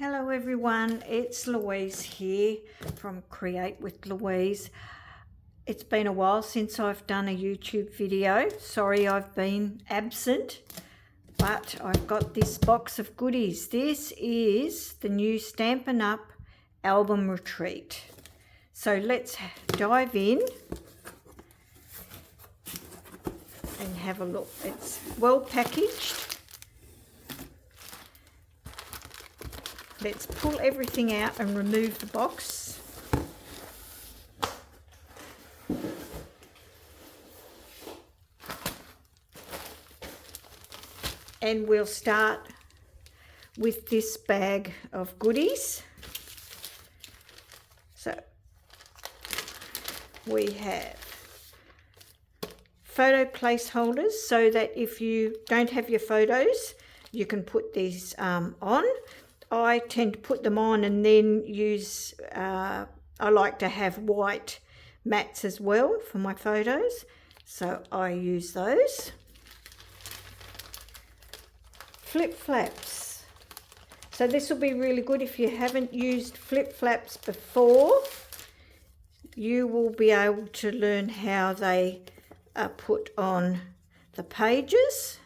Hello everyone, it's Louise here from Create with Louise. It's been a while since I've done a YouTube video. Sorry I've been absent, but I've got this box of goodies. This is the new Stampin' Up album retreat. So let's dive in and have a look. It's well packaged. Let's pull everything out and remove the box. And we'll start with this bag of goodies. So we have photo placeholders so that if you don't have your photos, you can put these on. I tend to put them on and then use, I like to have white mats as well for my photos, so I use those. Flip flaps. So this will be really good if you haven't used flip flaps before. You will be able to learn how they are put on the pages.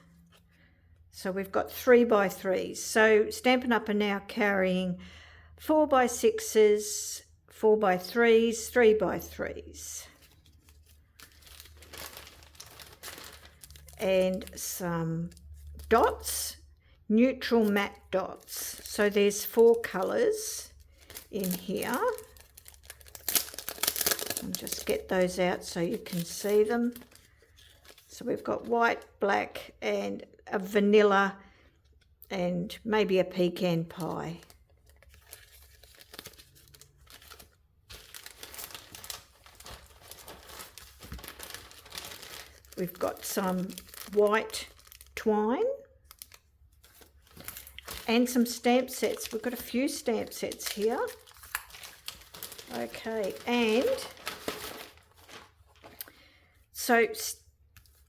So we've got 3x3s. So Stampin' Up are now carrying 4x6s, 4x3s, 3x3s. And some dots, neutral matte dots. So there's 4 colours in here. I'll just get those out so you can see them. So we've got white, black and a vanilla and maybe a pecan pie. We've got some white twine and some stamp sets. We've got a few stamp sets here. Okay, and so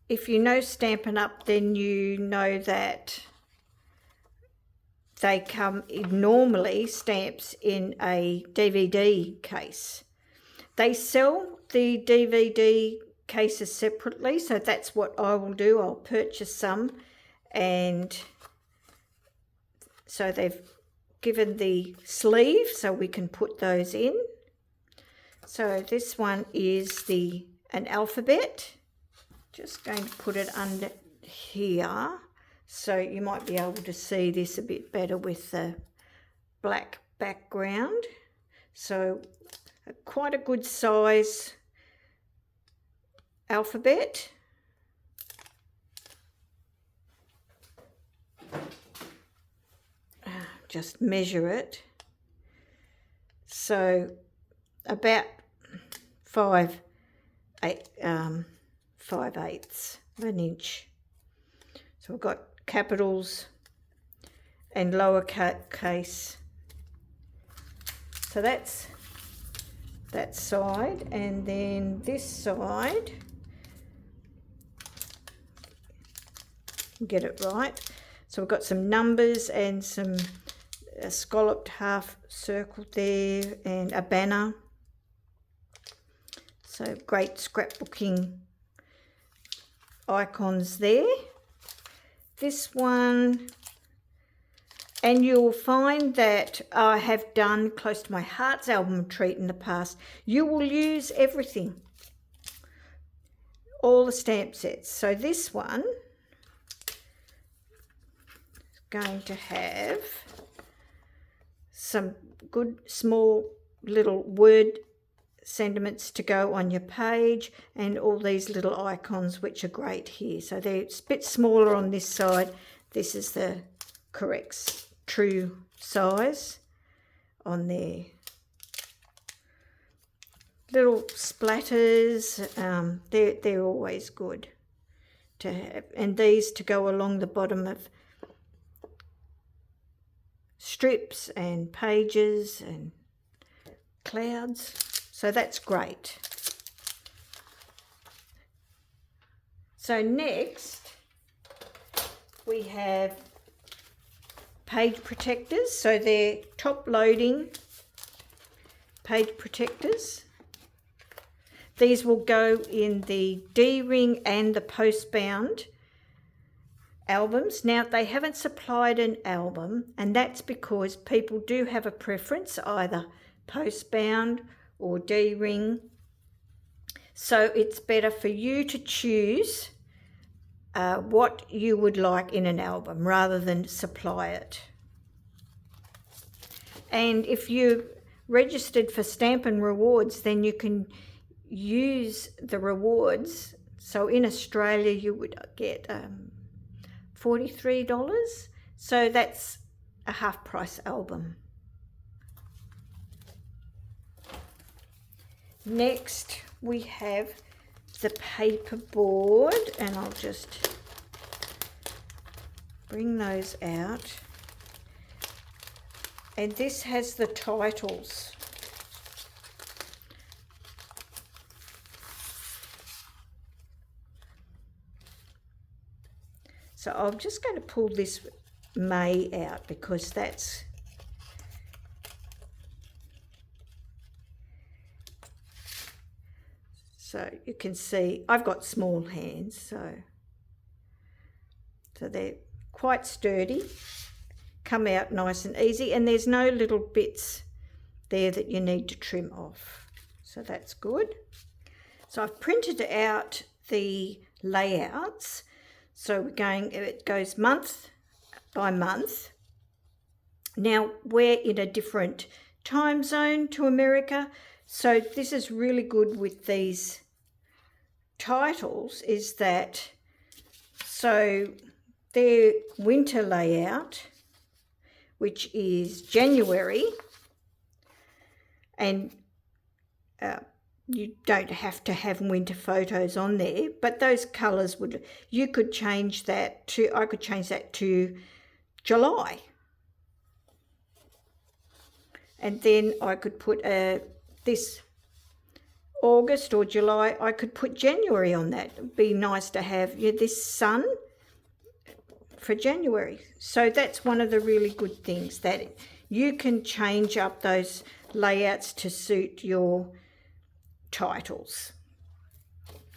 if you know Stampin' Up, then you know that they come in normally stamps in a DVD case. They sell the DVD cases separately, so that's what I will do. I'll purchase some, and so they've given the sleeve so we can put those in. So this one is an alphabet. Just going to put it under here so you might be able to see this a bit better with the black background. So quite a good size alphabet. Just measure it. So about 5/8 of an inch. So we've got capitals and lowercase. So that's that side, and then this side, get it right. So we've got some numbers and some scalloped half circle there and a banner. So great scrapbooking icons there. This one, and you'll find that I have done close to my Hearts album retreat in the past. You will use everything, all the stamp sets. So this one is going to have some good small little word sentiments to go on your page, and all these little icons which are great here. So they're a bit smaller on this side. This is the correct true size on there. Little splatters, they're always good to have, and these to go along the bottom of strips and pages and clouds. So that's great. So next we have page protectors. So they're top loading page protectors. These will go in the D-ring and the post-bound albums. Now, they haven't supplied an album, and that's because people do have a preference, either post-bound or D-ring. So it's better for you to choose what you would like in an album rather than supply it. And if you registered for Stampin' Rewards, then you can use the rewards. So in Australia you would get $43, so that's a half price album. Next we have the paper board, and I'll just bring those out. And this has the titles. So I'm just going to pull this May out because that's so you can see I've got small hands, so they're quite sturdy, come out nice and easy, and there's no little bits there that you need to trim off, so that's good. So I've printed out the layouts. So it goes month by month. Now we're in a different time zone to America, so this is really good with these titles, is that so their winter layout, which is January, and you don't have to have winter photos on there, but those colours you could change that to, I could change that to July. And then I could put this August or July, I could put January on that. It'd be nice to have this sun for January. So that's one of the really good things, that you can change up those layouts to suit your titles.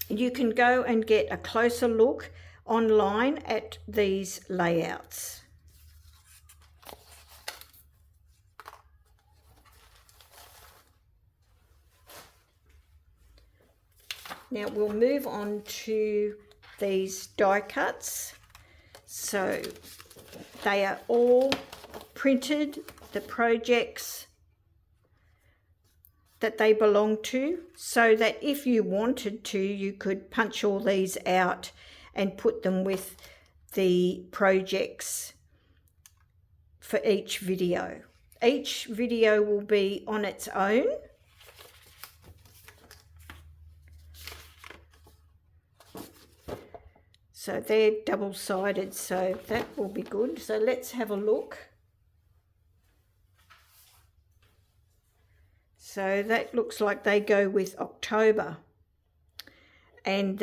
You can go and get a closer look online at these layouts. Now we'll move on to these die cuts. So they are all printed, the projects that they belong to, so that if you wanted to, you could punch all these out and put them with the projects for each video. Each video will be on its own. So they're double-sided, so that will be good. So let's have a look. So that looks like they go with October, and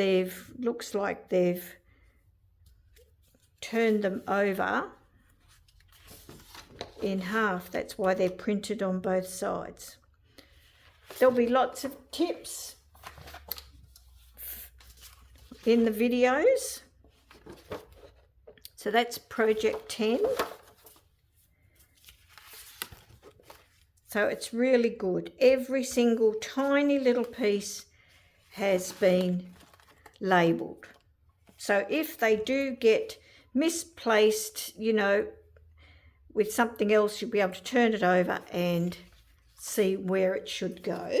looks like they've turned them over in half. That's why they're printed on both sides. There'll be lots of tips in the videos. So that's project 10. So it's really good. Every single tiny little piece has been labelled. So if they do get misplaced, with something else, you'll be able to turn it over and see where it should go.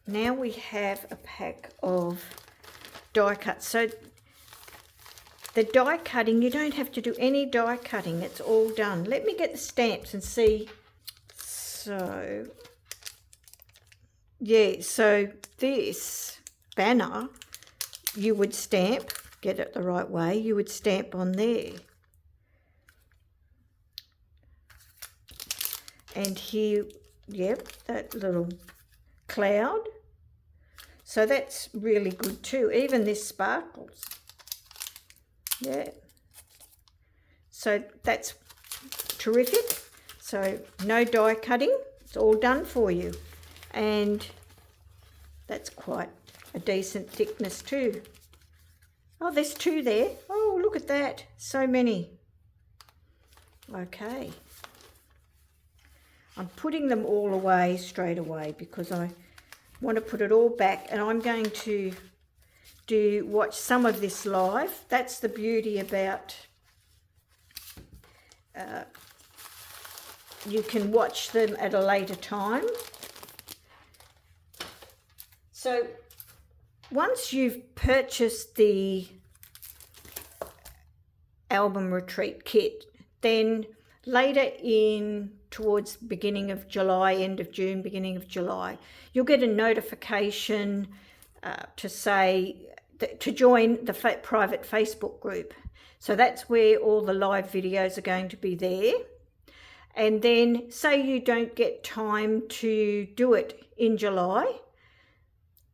Now we have a pack of die cuts. So the die cutting, you don't have to do any die cutting, it's all done. Let me get the stamps and see. So, yeah, so this banner, you would stamp, get it the right way, you would stamp on there. And here, yep, that little cloud. So that's really good too. Even this sparkles. Yeah. So that's terrific. So no die cutting, it's all done for you. And that's quite a decent thickness too. Oh, there's 2 there. Oh, look at that. So many. Okay. I'm putting them all away straight away because I want to put it all back, and I'm going to watch some of this live. That's the beauty about you can watch them at a later time. So once you've purchased the album retreat kit, then later in towards the beginning of July, end of June, beginning of July, you'll get a notification to say to join the private Facebook group. So that's where all the live videos are going to be there. And then say you don't get time to do it in July,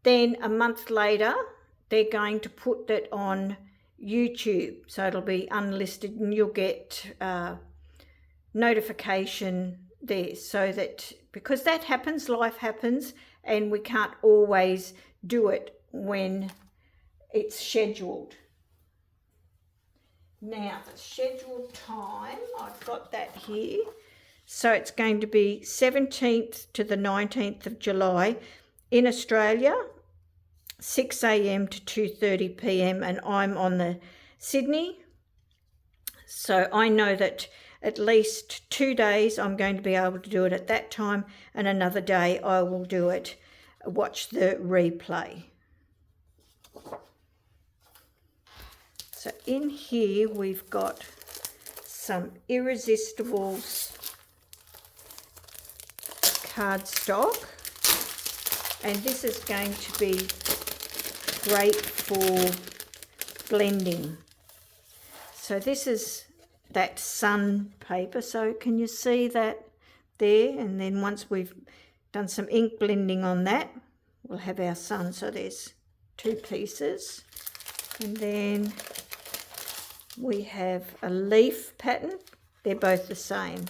then a month later they're going to put that on YouTube, so it'll be unlisted and you'll get notification there, so that because that happens, life happens, and we can't always do it when it's scheduled. Now the scheduled time, I've got that here. So it's going to be 17th to the 19th of July in Australia, 6 a.m. to 2:30 p.m. and I'm on the Sydney. So I know that at least 2 days I'm going to be able to do it at that time, and another day I will do it, watch the replay. So in here we've got some Irresistibles cardstock, and this is going to be great for blending. So this is that sun paper, so can you see that there? And then once we've done some ink blending on that, we'll have our sun. So there's 2 pieces, and then we have a leaf pattern. They're both the same,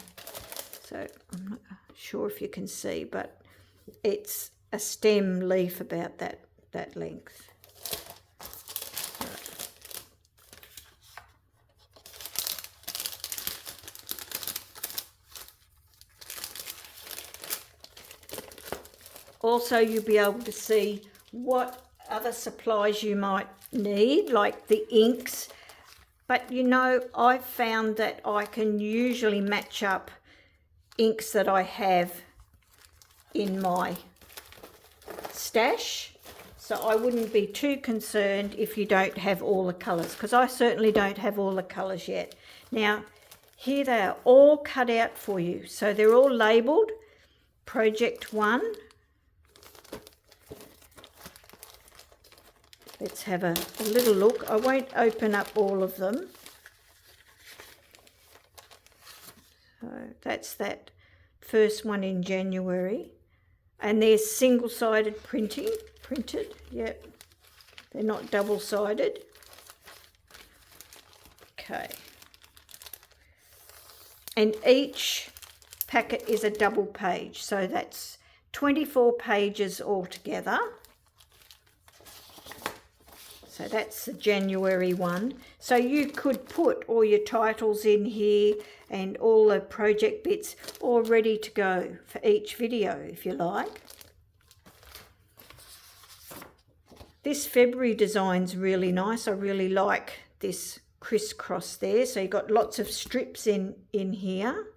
so I'm not sure if you can see, but it's a stem leaf about that length. Also, you'll be able to see what other supplies you might need, like the inks. But you know, I've found that I can usually match up inks that I have in my stash. So I wouldn't be too concerned if you don't have all the colours, because I certainly don't have all the colours yet. Now, here they are all cut out for you. So they're all labelled Project 1. Let's have a little look. I won't open up all of them. So that's that first one in January. And they're single-sided printed. Yep. They're not double-sided. Okay. And each packet is a double page. So that's 24 pages altogether. So that's the January one. So you could put all your titles in here and all the project bits all ready to go for each video if you like. This February design's really nice. I really like this crisscross there. So you've got lots of strips in here.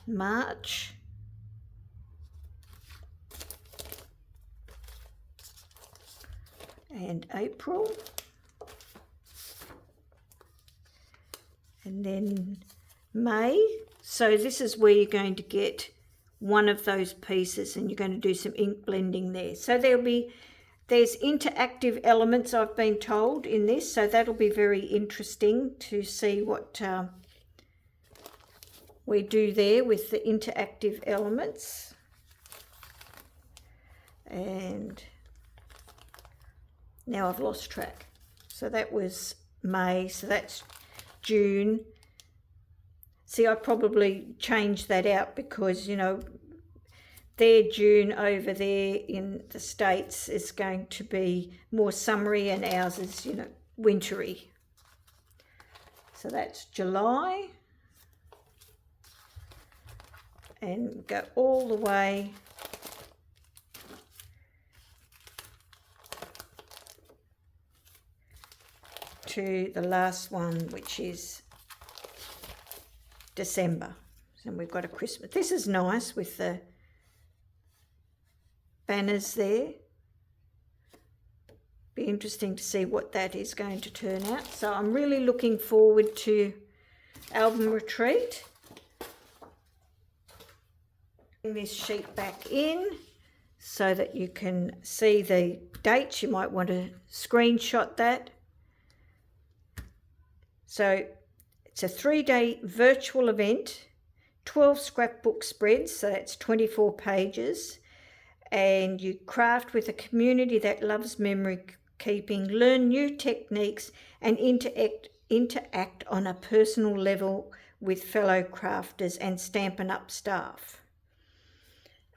March, and April, and then May. So this is where you're going to get one of those pieces, and you're going to do some ink blending there. So there's interactive elements, I've been told, in this, so that'll be very interesting to see what we do there with the interactive elements. and now I've lost track. So that was May, so that's June. See, I probably changed that out because, you know, their June over there in the States is going to be more summery and ours is, you know, wintry. So that's July. And go all the way to the last one, which is December. So we've got a Christmas. This is nice with the banners there. Be interesting to see what that is going to turn out. So I'm really looking forward to album retreat. Bring this sheet back in so that you can see the dates. You might want to screenshot that. So it's a 3-day virtual event, 12 scrapbook spreads, so that's 24 pages, and you craft with a community that loves memory keeping, learn new techniques, and interact on a personal level with fellow crafters and Stampin' Up staff.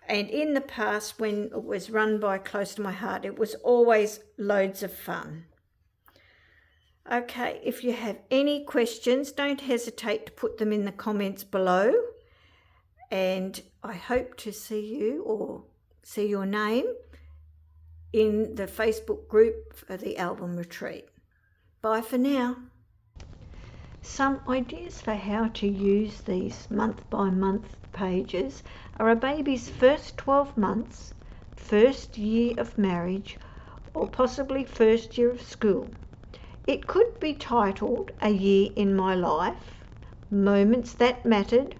And in the past, when it was run by Close to My Heart, it was always loads of fun. Okay, if you have any questions, don't hesitate to put them in the comments below. And I hope to see you or see your name in the Facebook group for the album retreat. Bye for now. Some ideas for how to use these month-by-month pages are a baby's first 12 months, first year of marriage, or possibly first year of school. It could be titled A Year in My Life, Moments That Mattered,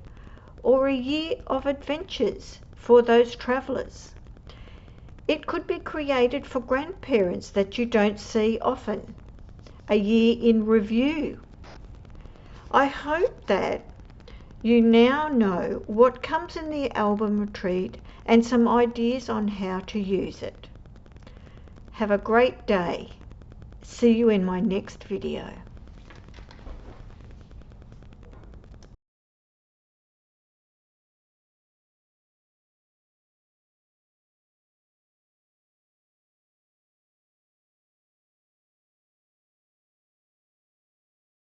or A Year of Adventures for those travellers. It could be created for grandparents that you don't see often, A Year in Review. I hope that you now know what comes in the album retreat and some ideas on how to use it. Have a great day. See you in my next video.